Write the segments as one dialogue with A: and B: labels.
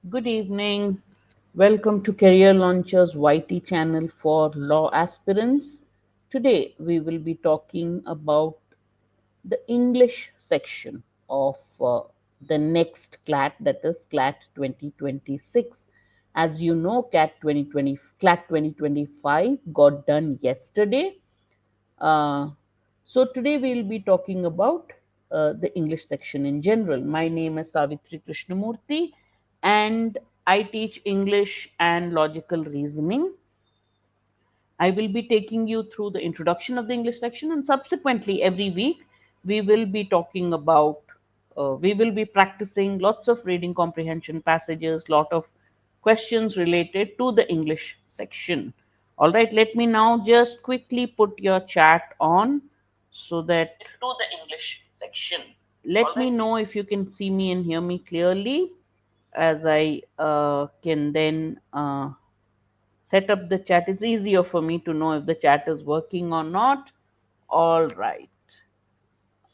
A: Good evening. Welcome to Career Launchers YT channel for law aspirants. Today we will be talking about the English section of the next CLAT, that is CLAT 2026. As you know, CLAT 2025 got done yesterday. Uh, so today we'll be talking about the English section in general. My name is Savitri Krishnamurthy, and I teach English and logical reasoning. I will be taking you through the introduction of the English section, and subsequently, every week, we will be talking about, we will be practicing lots of reading comprehension passages, lot of questions related to the English section. All right, let me now just quickly put your chat on so that to the English section. Let me know if you can see me and hear me clearly, as I can then set up the chat. It's easier for me to know if the chat is working or not. All right.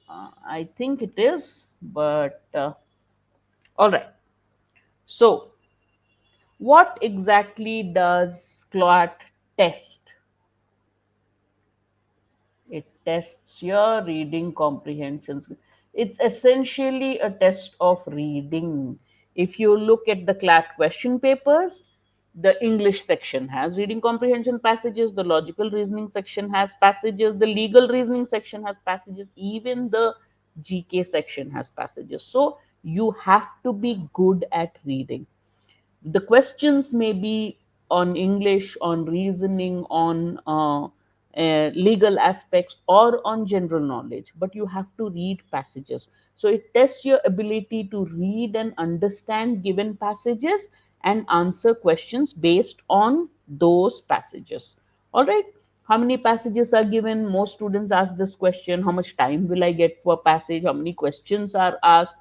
A: I think it is, but all right. So, what exactly does CLAT test? It tests your reading comprehensions. It's essentially a test of reading. If you look at the CLAT question papers, the English section has reading comprehension passages, the logical reasoning section has passages, the legal reasoning section has passages, even the GK section has passages. So you have to be good at reading. The questions may be on English, on reasoning, on legal aspects, or on general knowledge, but you have to read passages. So it tests your ability to read and understand given passages and answer questions based on those passages. All right. How many passages are given? Most students ask this question: how much time will I get for passage? How many questions are asked?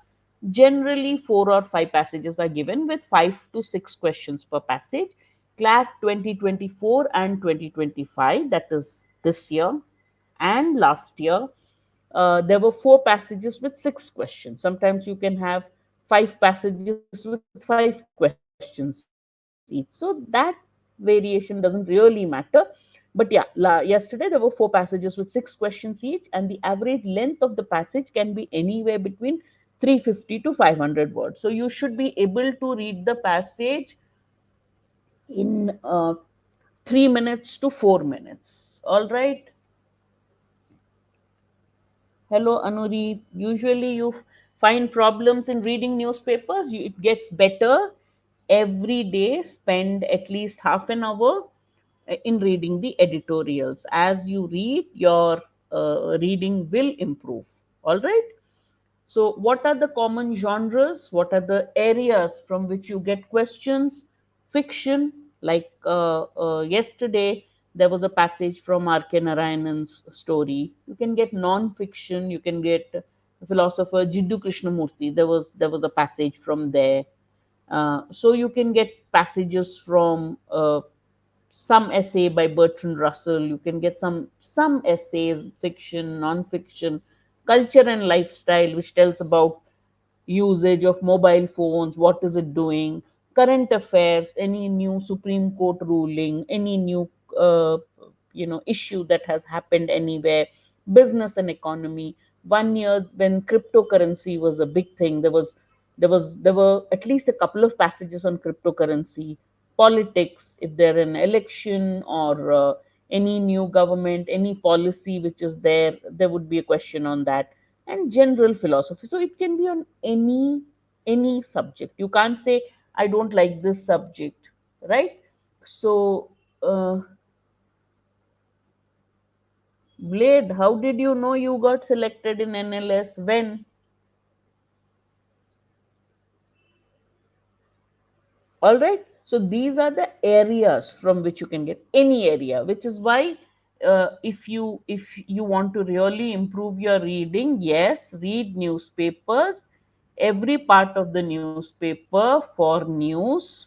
A: Generally, 4 or 5 passages are given with 5 to 6 questions per passage. CLAT 2024 and 2025, that is this year and last year, there were 4 passages with 6 questions. Sometimes you can have 5 passages with 5 questions each. So that variation doesn't really matter. But yeah, yesterday there were 4 passages with 6 questions each, and the average length of the passage can be anywhere between 350 to 500 words. So you should be able to read the passage in 3 minutes to 4 minutes. All right. Hello, Anuri. Usually you find problems in reading newspapers. It gets better every day. Spend at least half an hour in reading the editorials. As you read, your reading will improve. All right. So, what are the common genres? What are the areas from which you get questions? Fiction, like yesterday, there was a passage from R.K. Narayanan's story. You can get non-fiction. You can get philosopher Jiddu Krishnamurti. There was a passage from there. So you can get passages from some essay by Bertrand Russell. You can get some essays, fiction, non-fiction, culture and lifestyle, which tells about usage of mobile phones, what is it doing, current affairs, any new Supreme Court ruling, any new issue that has happened anywhere, business and economy. One year when cryptocurrency was a big thing, there were at least a couple of passages on cryptocurrency, politics, if there an election or any new government, any policy which is there, there would be a question on that, and general philosophy. So it can be on any subject. You can't say I don't like this subject, right? So Blade, how did you know you got selected in NLS? When? All right. So these are the areas from which you can get any area, which is why if you want to really improve your reading, yes, read newspapers, every part of the newspaper for news,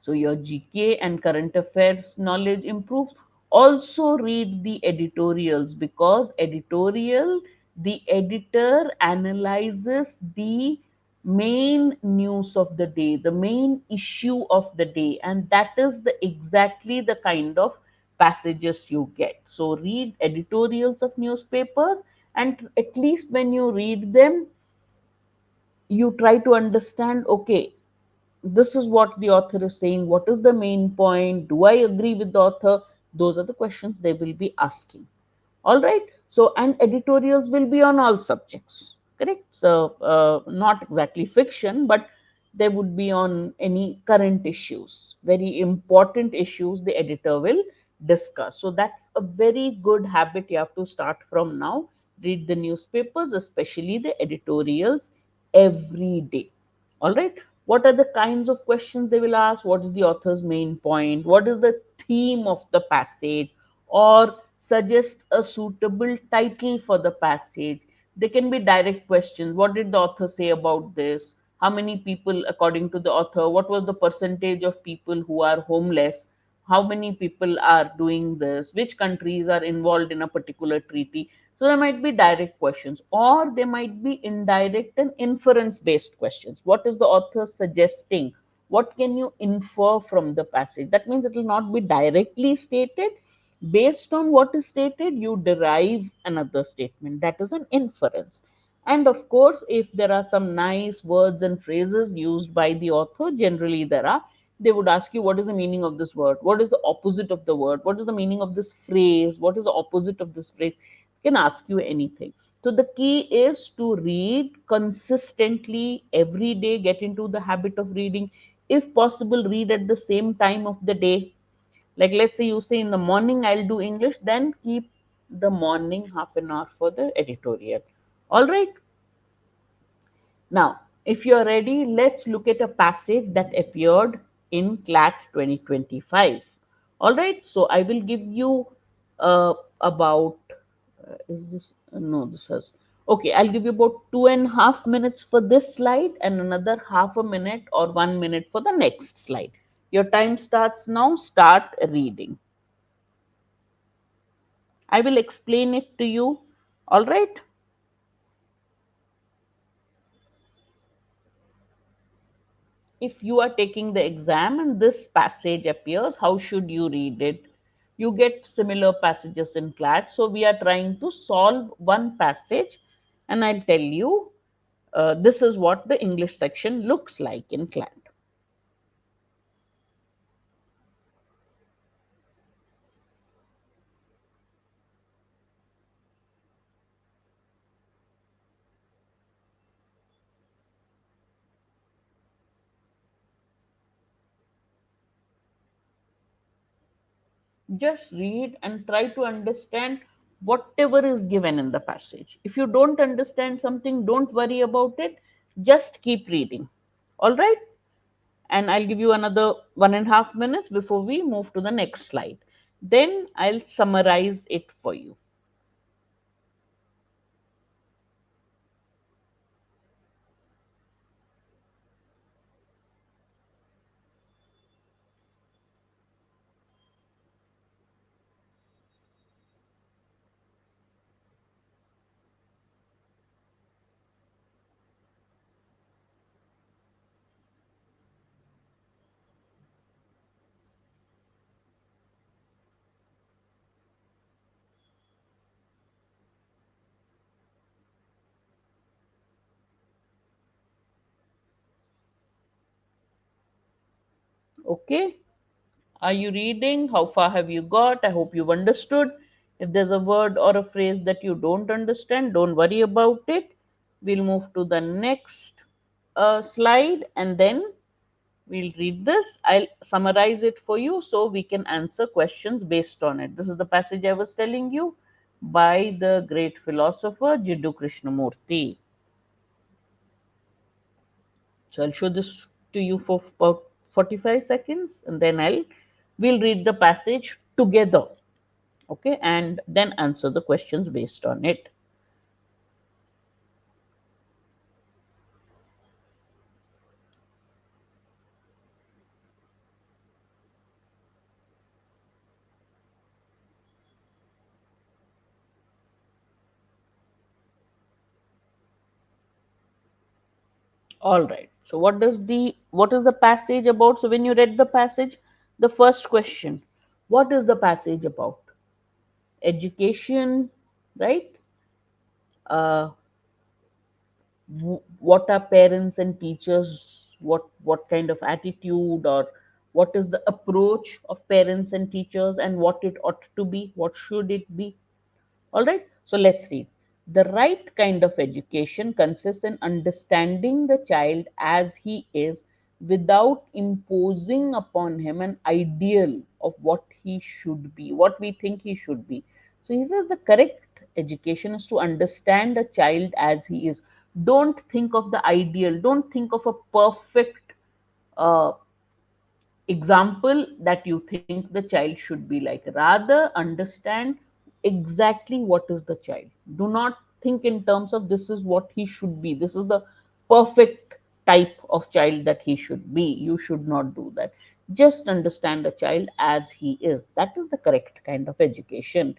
A: so your GK and current affairs knowledge improves. Also read the editorials, because editorial, the editor analyzes the main news of the day, the main issue of the day, and that is the exactly the kind of passages you get. So read editorials of newspapers, and at least when you read them, you try to understand, okay, this is what the author is saying, what is the main point, do I agree with the author? Those are the questions they will be asking. All right. So, and editorials will be on all subjects, correct? So, not exactly fiction, but they would be on any current issues, very important issues the editor will discuss. So, that's a very good habit you have to start from now. Read the newspapers, especially the editorials, every day. All right. What are the kinds of questions they will ask? What is the author's main point? What is the theme of the passage? Or suggest a suitable title for the passage. They can be direct questions. What did the author say about this? How many people, according to the author, what was the percentage of people who are homeless? How many people are doing this? Which countries are involved in a particular treaty? So there might be direct questions, or there might be indirect and inference based questions. What is the author suggesting? What can you infer from the passage? That means it will not be directly stated. Based on what is stated, you derive another statement. That is an inference. And of course, if there are some nice words and phrases used by the author, generally there are, they would ask you, what is the meaning of this word? What is the opposite of the word? What is the meaning of this phrase? What is the opposite of this phrase? Can ask you anything. So the key is to read consistently every day, get into the habit of reading. If possible, read at the same time of the day. Like, let's say you say in the morning I'll do English, then keep the morning half an hour for the editorial. All right. Now, if you're ready, let's look at a passage that appeared in CLAT 2025. All right. So I will give you about is this no, this has okay, I'll give you about 2.5 minutes for this slide and another half a minute or 1 minute for the next slide. Your time starts now. Start reading. I will explain it to you. All right. If you are taking the exam and this passage appears, how should you read it? You get similar passages in CLAT. So we are trying to solve one passage, and I'll tell you this is what the English section looks like in CLAT. Just read and try to understand whatever is given in the passage. If you don't understand something, don't worry about it. Just keep reading. All right. And I'll give you another 1.5 minutes before we move to the next slide. Then I'll summarize it for you. Okay. Are you reading? How far have you got? I hope you've understood. If there's a word or a phrase that you don't understand, don't worry about it. We'll move to the next slide, and then we'll read this. I'll summarize it for you so we can answer questions based on it. This is the passage I was telling you by the great philosopher Jiddu Krishnamurti. So I'll show this to you for about 45 seconds, and then we'll read the passage together. Okay, and then answer the questions based on it. All right. So what is the passage about? So when you read the passage, the first question, what is the passage about? Education, right? Uh, what are parents and teachers, what kind of attitude, or what is the approach of parents and teachers, and what it ought to be, what should it be. All right, so let's read. The right kind of education consists in understanding the child as he is without imposing upon him an ideal of what he should be, what we think he should be. So he says the correct education is to understand a child as he is. Don't think of the ideal, don't think of a perfect uh, example that you think the child should be like. Rather, understand exactly what is the child. Do not think in terms of this is what he should be, this is the perfect type of child that he should be. You should not do that. Just understand a child as he is. That is the correct kind of education.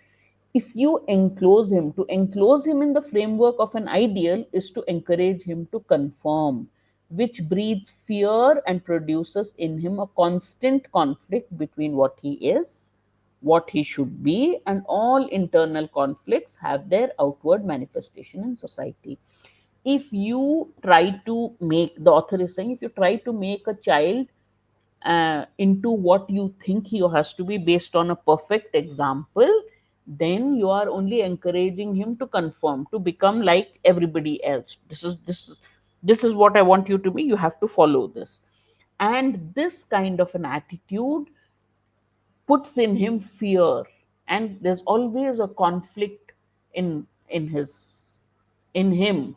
A: If you enclose him, to enclose him in the framework of an ideal is to encourage him to conform, which breeds fear and produces in him a constant conflict between what he is, what he should be, and all internal conflicts have their outward manifestation in society. If you try to make, the author is saying, if you try to make a child into what you think he has to be based on a perfect example, then you are only encouraging him to conform, to become like everybody else. This is what I want you to be. You have to follow this, and this kind of an attitude puts in him fear, and there's always a conflict in in him,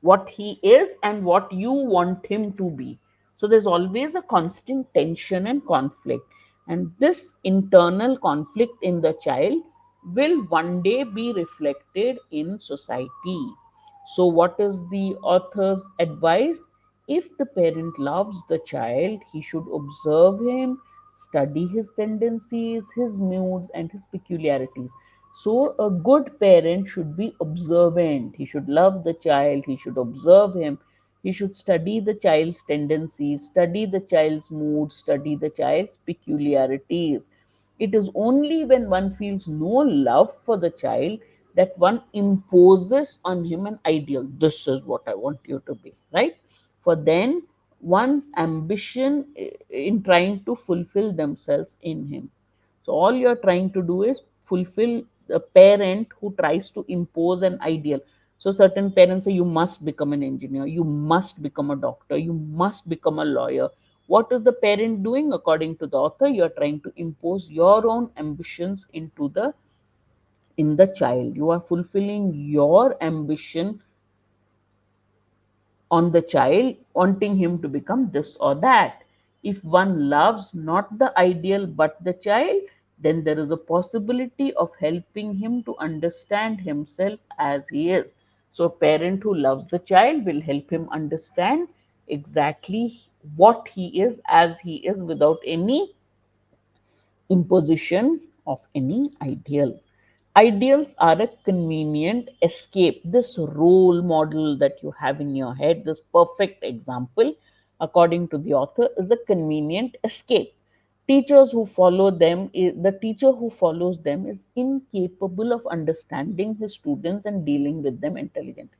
A: what he is and what you want him to be. So there's always a constant tension and conflict. And this internal conflict in the child will one day be reflected in society. So, what is the author's advice? If the parent loves the child, he should observe him, study his tendencies, his moods, and his peculiarities. So, a good parent should be observant. He should love the child, he should observe him, he should study the child's tendencies, study the child's moods, study the child's peculiarities. It is only when one feels no love for the child that one imposes on him an ideal. This is what I want you to be, right? For then, one's ambition in trying to fulfill themselves in him. So all you're trying to do is fulfill a parent who tries to impose an ideal. So certain parents say you must become an engineer, you must become a doctor, you must become a lawyer. What is the parent doing? According to the author, you're trying to impose your own ambitions into the in the child. You are fulfilling your ambition on the child, wanting him to become this or that. If one loves not the ideal but the child, then there is a possibility of helping him to understand himself as he is. So, a parent who loves the child will help him understand exactly what he is as he is without any imposition of any ideal. Ideals are a convenient escape. This role model that you have in your head, this perfect example, according to the author, is a convenient escape. Teachers who follow them, the teacher who follows them is incapable of understanding his students and dealing with them intelligently.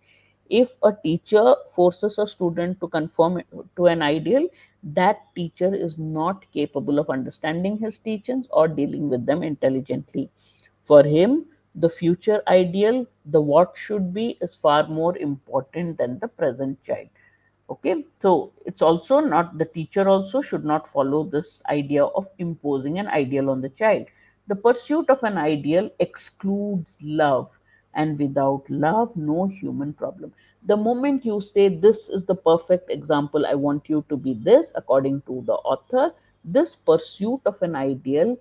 A: If a teacher forces a student to conform to an ideal, that teacher is not capable of understanding his teachings or dealing with them intelligently. For him, the future ideal, the what should be, is far more important than the present child. Okay, so it's also not, the teacher also should not follow this idea of imposing an ideal on the child. The pursuit of an ideal excludes love, and without love, no human problem. The moment you say, this is the perfect example, I want you to be this, according to the author, this pursuit of an ideal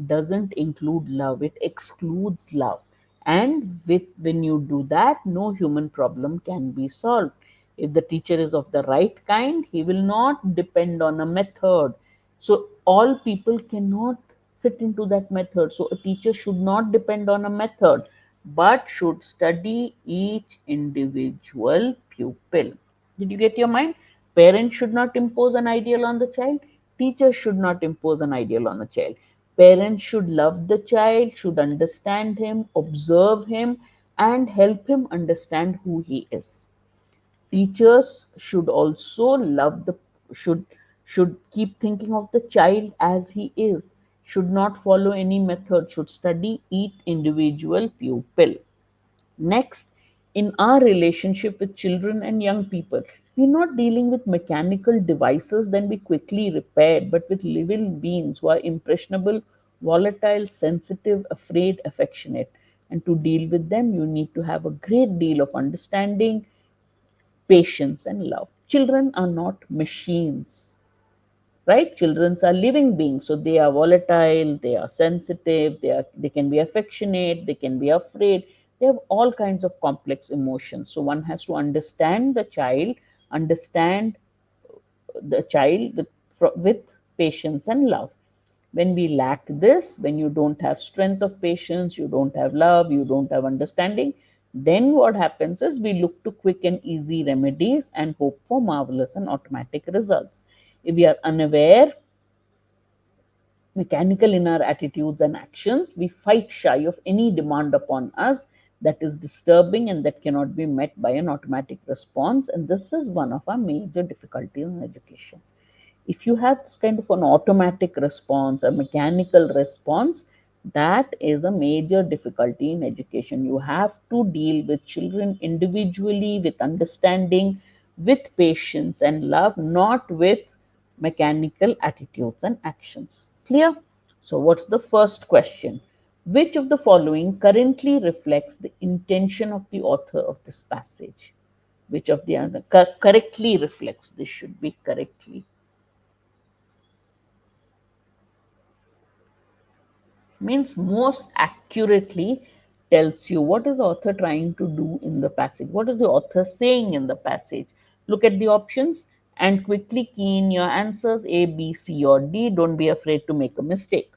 A: doesn't include love, it excludes love. And with when you do that, no human problem can be solved. If the teacher is of the right kind, he will not depend on a method. So all people cannot fit into that method. So a teacher should not depend on a method, but should study each individual pupil. Did you get your mind? Parents should not impose an ideal on the child. Teachers should not impose an ideal on a child. Parents should love the child, should understand him, observe him, and help him understand who he is. Teachers should also love the should should keep thinking of the child as he is, should not follow any method, should study each individual pupil. Next, in our relationship with children and young people, we're not dealing with mechanical devices then be quickly repaired, but with living beings who are impressionable, volatile, sensitive, afraid, affectionate. And to deal with them, you need to have a great deal of understanding, patience, and love. Children are not machines, right? Children are living beings, so they are volatile, they are sensitive, they can be affectionate, they can be afraid, they have all kinds of complex emotions. So one has to understand the child with patience and love. When we lack this, when you don't have strength of patience, you don't have love, you don't have understanding, then what happens is we look to quick and easy remedies and hope for marvelous and automatic results. If we are unaware, mechanical in our attitudes and actions, we fight shy of any demand upon us that is disturbing and that cannot be met by an automatic response. And this is one of our major difficulties in education. If you have this kind of an automatic response, a mechanical response, that is a major difficulty in education. You have to deal with children individually, with understanding, with patience and love, not with mechanical attitudes and actions. Clear? So, what's the first question? Which of the following currently reflects the intention of the author of this passage? Which of the other correctly reflects? This should be correctly. Means most accurately tells you what is the author trying to do in the passage, what is the author saying in the passage. Look at the options and quickly key in your answers: A, B, C, or D. Don't be afraid to make a mistake.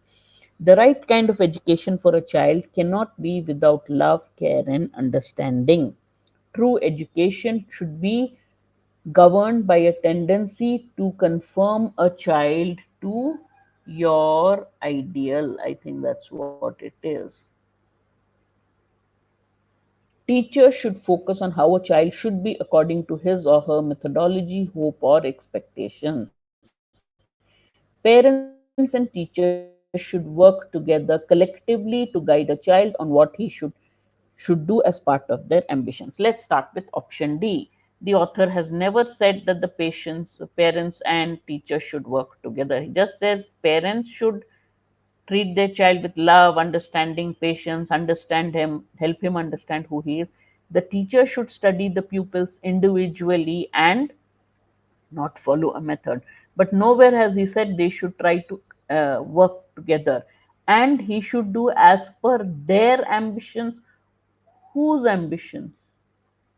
A: The right kind of education for a child cannot be without love, care, and understanding. True education should be governed by a tendency to conform a child to your ideal. I think that's what it is. Teachers should focus on how a child should be according to his or her methodology, hope, or expectations. Parents and teachers should work together collectively to guide a child on what he should do as part of their ambitions. Let's start with option D. The author has never said that parents and teachers should work together. He just says parents should treat their child with love, understanding, patience, understand him, help him understand who he is. The teacher should study the pupils individually and not follow a method. But nowhere has he said they should try to work together. And he should do as per their ambitions. Whose ambitions?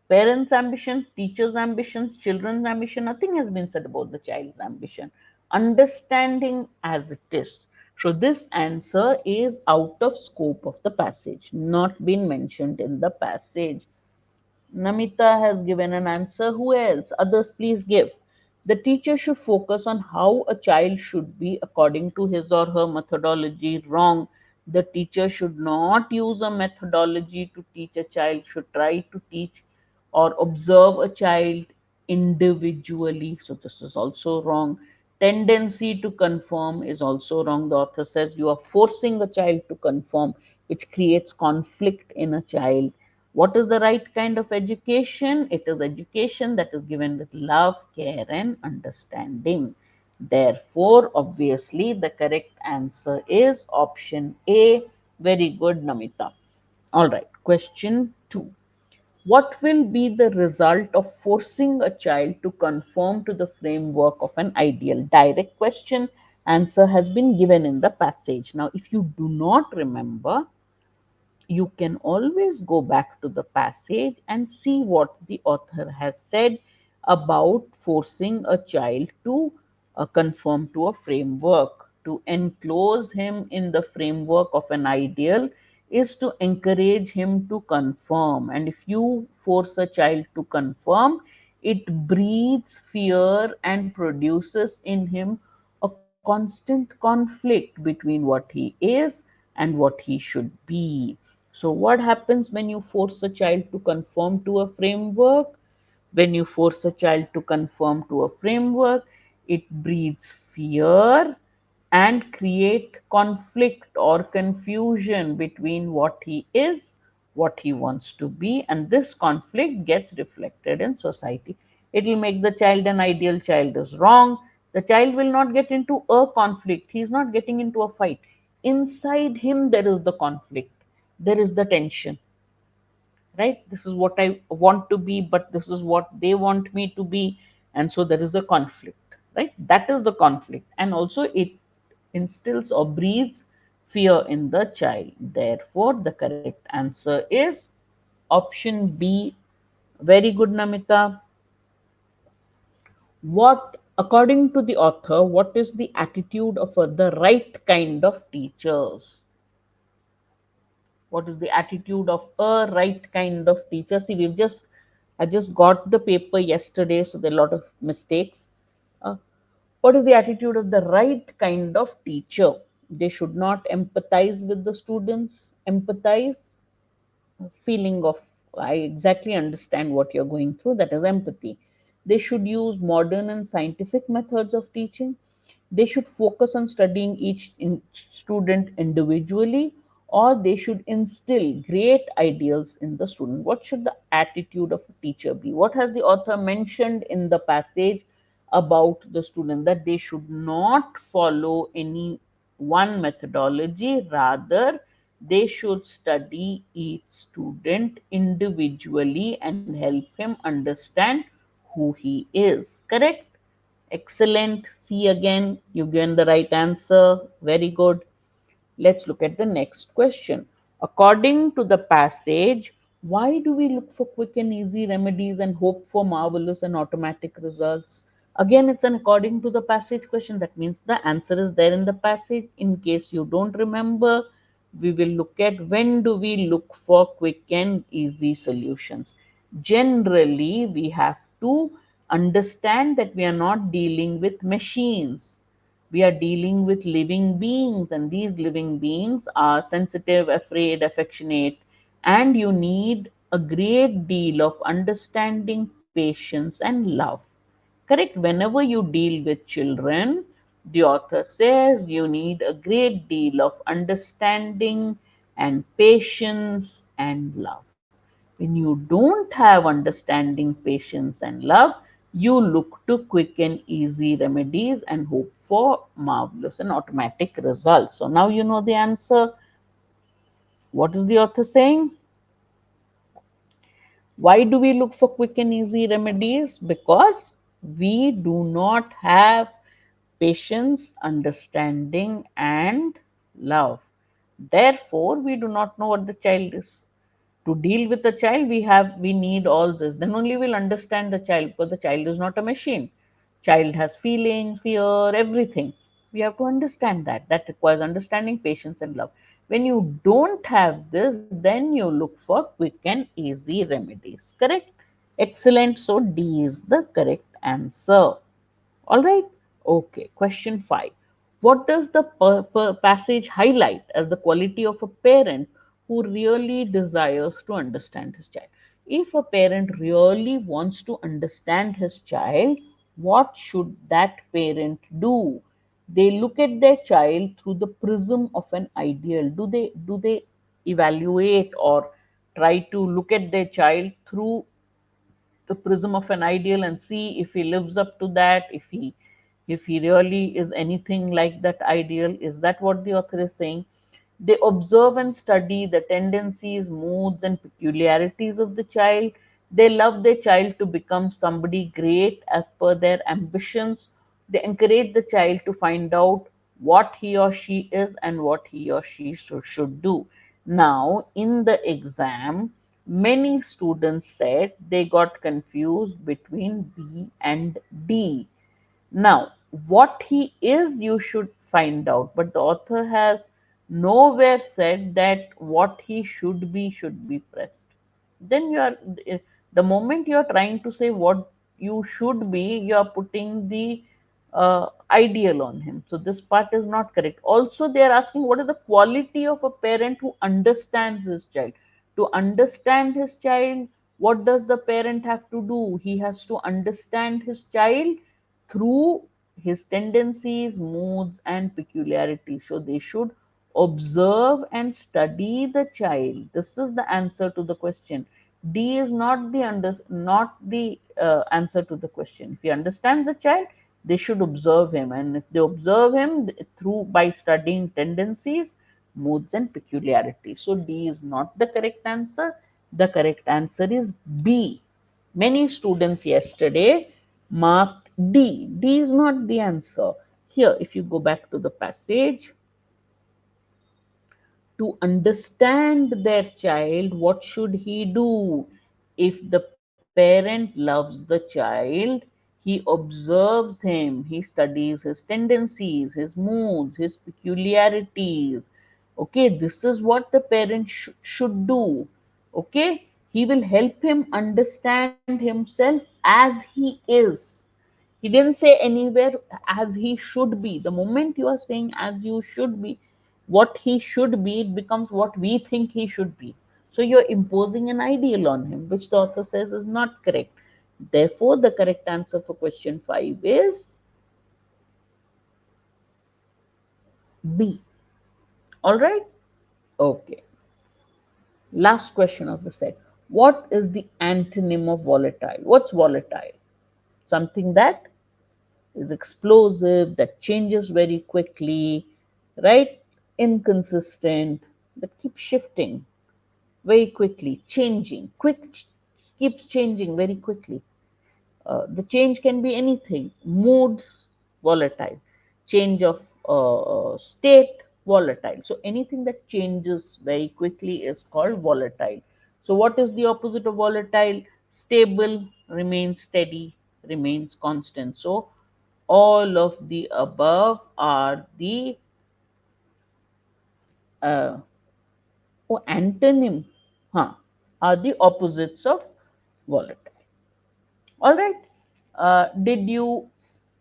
A: Parents' ambitions, teachers' ambitions, children's ambition. Nothing has been said about the child's ambition. Understanding as it is. So this answer is out of scope of the passage, not been mentioned in the passage. Namita has given an answer. Who else? Others, please give. The teacher should focus on how a child should be according to his or her methodology. Wrong. The teacher should not use a methodology to teach a child, should try to teach or observe a child individually. So, this is also wrong. Tendency to conform is also wrong. The author says you are forcing a child to conform, which creates conflict in a child. What is the right kind of education? It is education that is given with love, care, and understanding. Therefore, obviously, the correct answer is option A. Very good, Namita. All right, question 2. What will be the result of forcing a child to conform to the framework of an ideal? Direct question. Answer has been given in the passage. Now, if you do not remember, you can always go back to the passage and see what the author has said about forcing a child to conform to a framework. To enclose him in the framework of an ideal is to encourage him to conform. And if you force a child to conform, It breeds fear and produces in him a constant conflict between what he is and what he should be. So, what happens when you force a child to conform to a framework? When you force a child to conform to a framework, it breeds fear and create conflict or confusion between what he is, what he wants to be, and this conflict gets reflected in society. It will make the child an ideal child is wrong. The child will not get into a conflict. He is not getting into a fight. Inside him, there is the conflict. There is the tension, right? This is what I want to be, but this is what they want me to be. And so there is a conflict, right? That is the conflict. And also it instills or breeds fear in the child. Therefore, the correct answer is option B. Very good, Namita. What, according to the author, what is the attitude of the right kind of teachers? What is the attitude of a right kind of teacher? See, I just got the paper yesterday, so there are a lot of mistakes. uh, what is the attitude of the right kind of teacher? They should not empathize with the students. Empathize, feeling of, I exactly understand what you're going through, that is empathy. They should use modern and scientific methods of teaching. They should focus on studying each student individually, or they should instill great ideals in the student. What should the attitude of a teacher be? What has the author mentioned in the passage about the student? That they should not follow any one methodology, rather they should study each student individually and help him understand who he is. Correct? Excellent. See again, you gain the right answer. Very good. Let's look at the next question. According to the passage, why do we look for quick and easy remedies and hope for marvelous and automatic results? Again, it's an according to the passage question. That means the answer is there in the passage. In case you don't remember, we will look at when do we look for quick and easy solutions. Generally, we have to understand that we are not dealing with machines. We are dealing with living beings, and these living beings are sensitive, afraid, affectionate, and you need a great deal of understanding, patience, and love. Correct? Whenever you deal with children, the author says you need a great deal of understanding and patience and love. When you don't have understanding, patience, and love, you look to quick and easy remedies and hope for marvelous and automatic results. So now you know the answer. What is the author saying? Why do we look for quick and easy remedies? Because we do not have patience, understanding, and love. Therefore, we do not know what the child is. To deal with a child, we need all this. Then only we'll understand the child, because the child is not a machine. Child has feelings, fear, everything. We have to understand that. That requires understanding, patience, and love. When you don't have this, then you look for quick and easy remedies. Correct? Excellent. So D is the correct answer. All right. Okay. Question 5. What does the passage highlight as the quality of a parent who really desires to understand his child? If a parent really wants to understand his child, what should that parent do? They look at their child through the prism of an ideal. Do they evaluate or try to look at their child through the prism of an ideal and see if he lives up to that, if he really is anything like that ideal? Is that what the author is saying? They observe and study the tendencies, moods, and peculiarities of the child. They love their child to become somebody great as per their ambitions. They encourage the child to find out what he or she is and what he or she should do. Now, in the exam, many students said they got confused between B and D. Now, what he is, you should find out, but the author has nowhere said that what he should be pressed. Then you are, the moment you are trying to say what you should be, you are putting the ideal on him. So this part is not correct. Also, they are asking what is the quality of a parent who understands his child. To understand his child, what does the parent have to do? He has to understand his child through his tendencies, moods, and peculiarities. So they should observe and study the child. This is the answer to the question. D is not the answer to the question. If you understand the child, they should observe him, and if they observe him through by studying tendencies, moods, and peculiarities. So D is not the correct answer. The correct answer is B. Many students yesterday marked D. D is not the answer. Here, if you go back to the passage, to understand their child, what should he do? If the parent loves the child, he observes him, he studies his tendencies, his moods, his peculiarities. Okay, this is what the parent should do. Okay, he will help him understand himself as he is. He didn't say anywhere as he should be. The moment you are saying as you should be, what he should be, it becomes what we think he should be. So you're imposing an ideal on him, which the author says is not correct. Therefore, the correct answer for question 5 is B. All right? Okay. Last question of the set. What is the antonym of volatile? What's volatile? Something that is explosive, that changes very quickly, right? Inconsistent, that keeps shifting very quickly, changing, keeps changing very quickly. The change can be anything. Moods, volatile. Change of state, volatile. So anything that changes very quickly is called volatile. So what is the opposite of volatile? Stable, remains steady, remains constant. So all of the above are the uh, antonym, huh, are the opposites of volatile. All right. Did you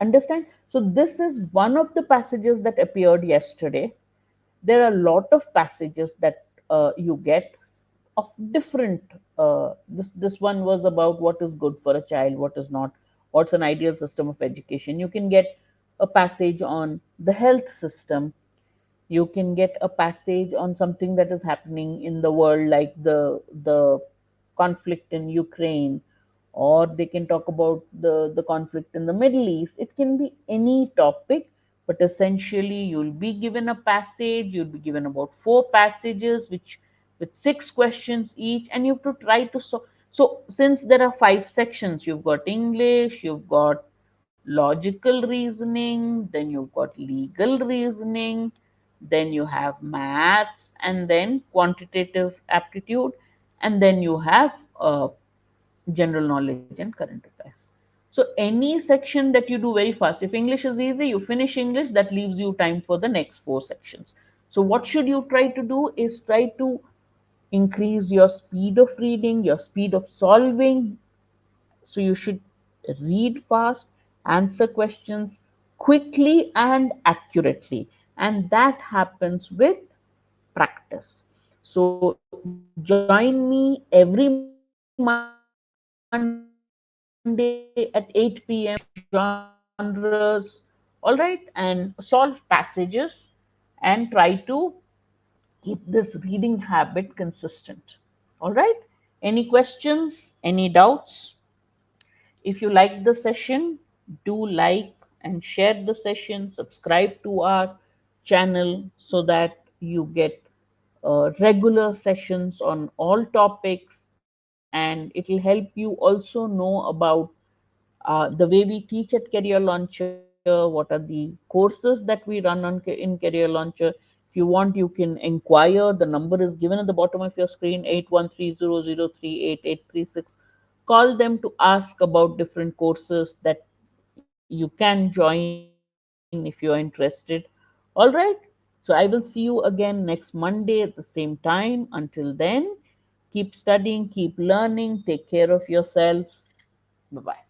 A: understand? So this is one of the passages that appeared yesterday. There are a lot of passages that you get of different. This one was about what is good for a child, what is not, what's an ideal system of education. You can get a passage on the health system. You can get a passage on something that is happening in the world, like the conflict in Ukraine, or they can talk about the conflict in the Middle East. It can be any topic, but essentially you'll be given a passage. You'll be given about 4 passages, which with 6 questions each, and you have to try to so since there are 5 sections, you've got English, you've got logical reasoning, then you've got legal reasoning, then you have maths, and then quantitative aptitude, and then you have general knowledge and current affairs. So any section that you do very fast, if English is easy, you finish English, that leaves you time for the next 4 sections. So what should you try to do is try to increase your speed of reading, your speed of solving. So you should read fast, answer questions quickly and accurately. And that happens with practice. So join me every Monday at 8 p.m. Genres, all right, and solve passages and try to keep this reading habit consistent. All right. Any questions? Any doubts? If you like the session, do like and share the session, subscribe to our channel so that you get regular sessions on all topics, and it will help you also know about the way we teach at Career Launcher, what are the courses that we run in Career Launcher. If you want, you can inquire. The number is given at the bottom of your screen, 8130038836. Call them to ask about different courses that you can join if you're interested. All right. So I will see you again next Monday at the same time. Until then, keep studying, keep learning, take care of yourselves. Bye bye.